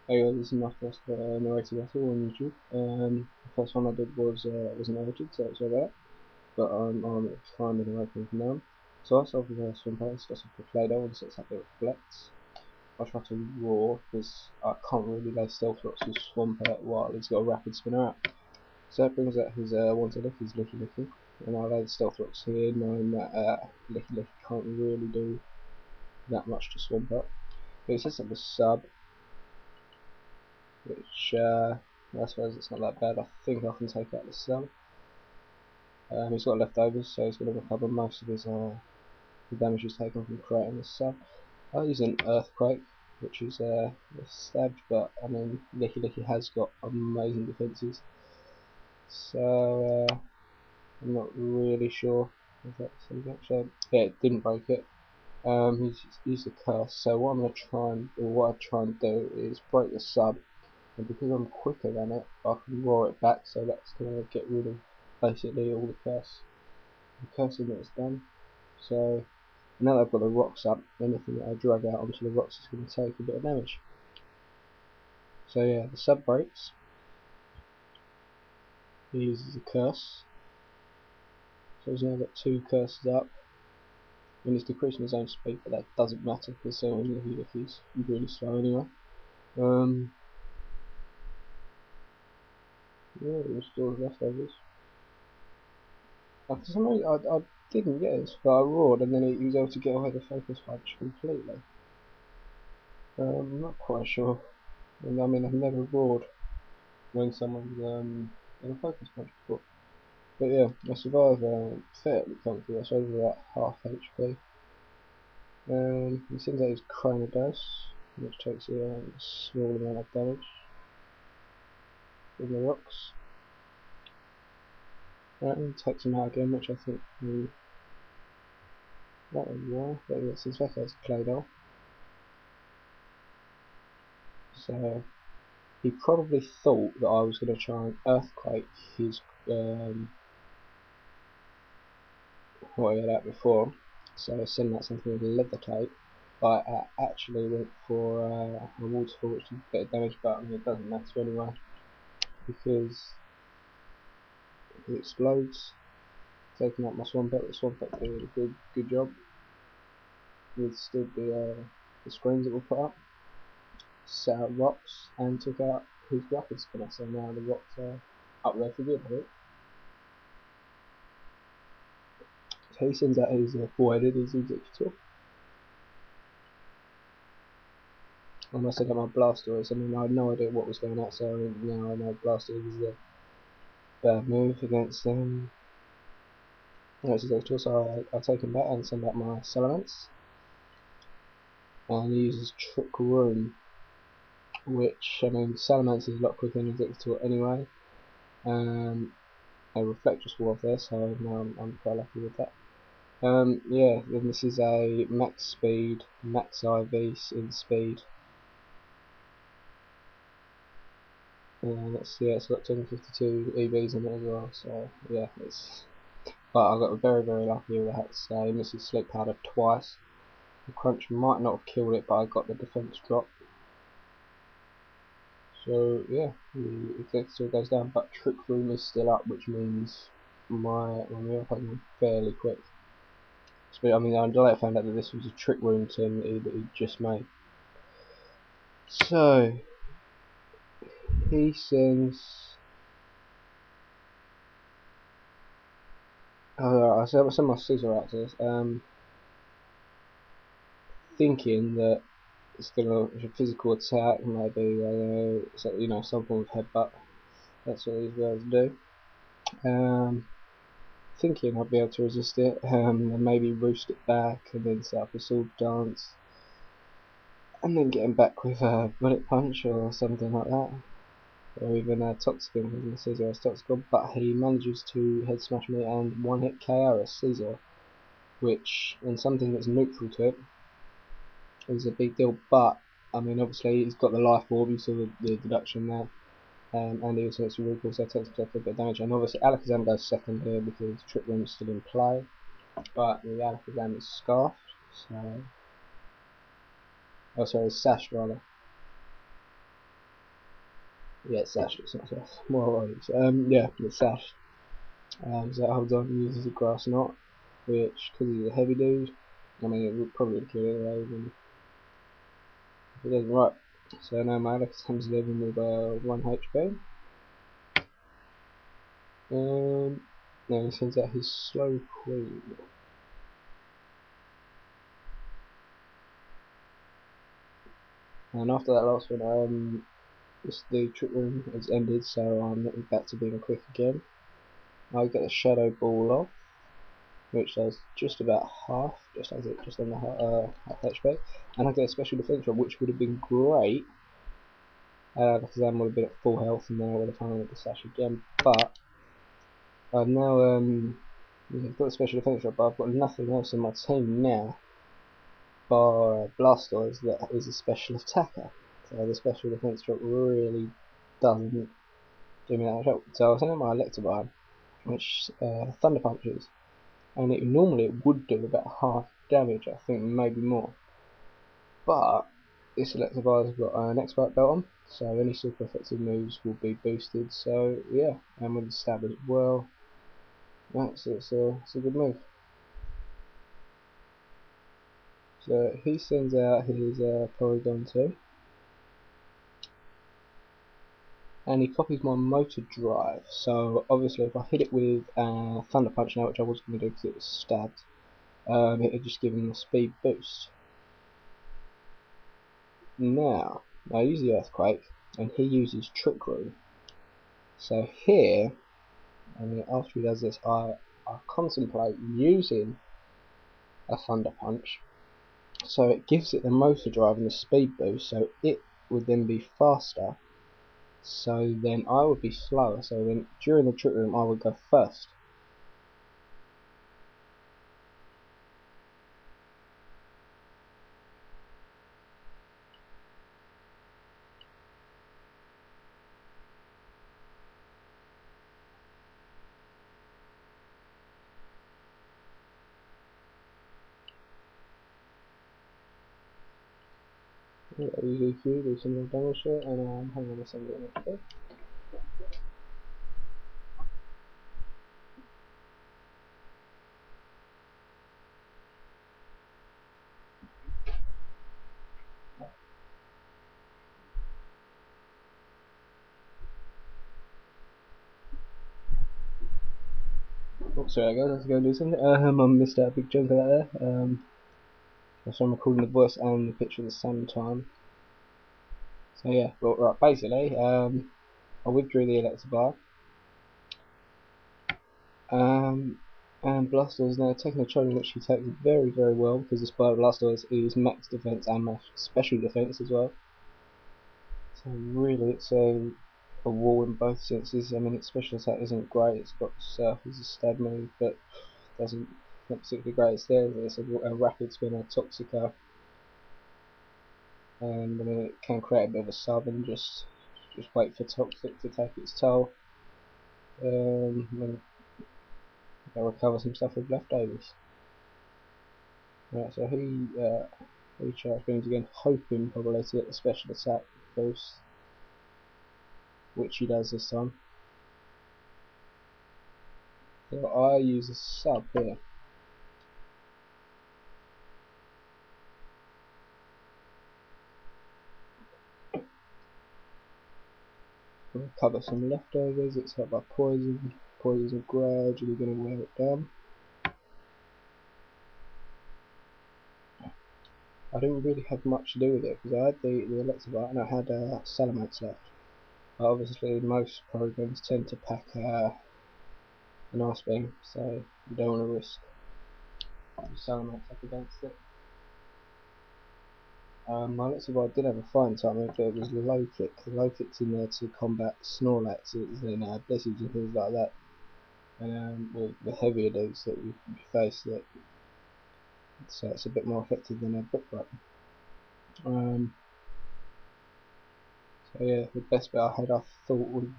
Hey guys, this is my first narrated battle on YouTube. The first one I did was narrated, so it's alright. But I'm finding the right thing now. So I start with a swim pace, got some Play-Doh and sets up it reflects. I try to roar because I can't really lay stealth rocks with Swampert while he's got a rapid spinner out. So that brings out his wanted lick, his Licky Licky, and I lay the stealth rocks here, knowing that Licky Licky can't really do that much to Swampert. But he sets up the sub, which I suppose it's not that bad. I think I can take out the sub. He's got leftovers, so he's going to recover most of his the damage he's taken from creating the sub. I use an earthquake, which is stabbed, but I mean Licky Licky has got amazing defences, so I'm not really sure if that's something. So yeah, it didn't break it. He's used a curse, so what I'm going to try and, or what I try and do is break the sub. And because I'm quicker than it, I can roar it back, so that's going to get rid of basically all the cursing that's done. So now that I've got the rocks up, anything that I drag out onto the rocks is going to take a bit of damage. So yeah, the sub breaks. He uses a curse. So he's now got 2 curses up. And he's decreasing his own speed, but that doesn't matter because he's really slow anyway. Yeah, he restores leftovers. For some reason, I didn't get this, but I roared and then he was able to get away the focus punch completely. I'm not quite sure. I mean, I've never roared when someone's in a focus punch before. But yeah, I survived fairly comfortably. I suppose about half HP. He sends out his Chronodose, which takes a small amount of damage from the rocks. And takes him out again, which I think that was well. But yeah, since that has Claydol. So he probably thought that I was going to try and earthquake his what he had out before, so send out something with levitate. But I actually went for a waterfall, which did a bit of damage, but I mean, it doesn't matter anyway because it explodes, taking out my Swampert. The Swampert did a good job, withstood the screens that were put up, set out rocks, and took out his rapid spinner. So now the rocks are up there for good, I think. He sends out his four-headed, his executor. I must have got my Blastoise. I mean, I had no idea what was going on, so now I know Blastoise is a bad move against executor. So I take him back and send out my Salamence. And he uses Trick Room, which, I mean, Salamence is a lot quicker than Executor anyway. A Reflectress Ward there, so now I'm quite lucky with that. Yeah, then this is a max speed, max IV in speed. Let's see, it's got 252 EVs in it as well, so yeah, but I got very lucky with that. So he misses Sleep Powder twice. The Crunch might not have killed it, but I got the defense drop. So yeah, the Executor goes down, but Trick Room is still up, which means my meal is fairly quick. So, I mean, I later found out that this was a Trick Room team that he just made. So he sends. I send my Scissor out to this, thinking that it's gonna a physical attack, maybe so, you know, some form of headbutt. That's what he's able to do. Thinking I'd be able to resist it, and maybe roost it back, and then set up a sword dance, and then get him back with a bullet punch or something like that, or even a Toxicum because the Scissor has Toxicum. But he manages to head smash me and one hit KO a Scissor, which in something that's neutral to it is a big deal. But I mean, obviously he's got the life orb, you saw the deduction there. And he also hits a recall, so takes himself a bit of damage. And obviously Alakazam goes second here because Trick Room is still in play, but the Alakazam is scarfed, so... oh sorry, it's sashed rather. Yeah, it's sashed, it's not sashed. Well, yeah, it's sashed. So it holds on and uses a grass knot, which, because he's a heavy dude, I mean, it would probably kill it anyway, even if it doesn't. Right, so now my Alex comes living with 1 HP. Now he sends out his slow queen. And after that last one, the trick room has ended, so I'm looking back to being quick again. I get the shadow ball off, which does just about half, just under half HP, and I get a special defense roll, which would have been great because I would have been at full health, and then I would have found the slash again. But I've now got a special defense roll, but I've got nothing else in my team now bar Blastoise that is a special attacker. So the special defense drop really doesn't do me that much help. So I sent out my Electabuzz, which Thunder Punches, and normally it would do about half damage, I think, maybe more. But this Electabuzz has got an expert belt on, so any super effective moves will be boosted. So yeah, and with the stab as well, it's a good move. So he sends out his Porygon 2. And he copies my motor drive, so obviously if I hit it with Thunder Punch now, which I was going to do because it was stabbed, it would just give him a speed boost. Now I use the Earthquake, and he uses Trick Room. So here, after he does this, I contemplate using a Thunder Punch, so it gives it the motor drive and the speed boost, so it would then be faster. So then I would be slower, so then during the Trick Room I would go first. Yeah, usually do some more damage to it, and hang on a second. Okay. Oh, sorry guys, let's go do something. I missed out a big chunk of that there. So I'm recording the voice and the picture at the same time. So yeah, well, right, basically, I withdrew the Electabuzz. And Blastoise is now taking a challenge which he takes very, very well, because despite Blastoise is max defense and max special defense as well. So really it's a wall in both senses. I mean, its special attack isn't great, it's got Surf as a stab move, but doesn't not particularly great. It's a rapid spinner, Toxica, and I mean it can create a bit of a sub and just wait for Toxic to take its toll. And I'll recover some stuff with leftovers. Right, so he recharge beams again, hoping probably to get the special attack boost, which he does this time. So I use a sub here. Recover some leftovers, it's hurt by poison. Poison's gradually going to wear it down. I didn't really have much to do with it because I had the Electabuzz and I had Salamax left. But obviously most programs tend to pack an Ice Beam, so you don't want to risk Salamax up against it. My Electabuzz did have a fine time, but it was low kick. The low kick's in there to combat Snorlax and Blissey's and things like that. And with the heavier dudes that you face, so it's a bit more effective than a Brick Break. So yeah, the best bet I had I thought would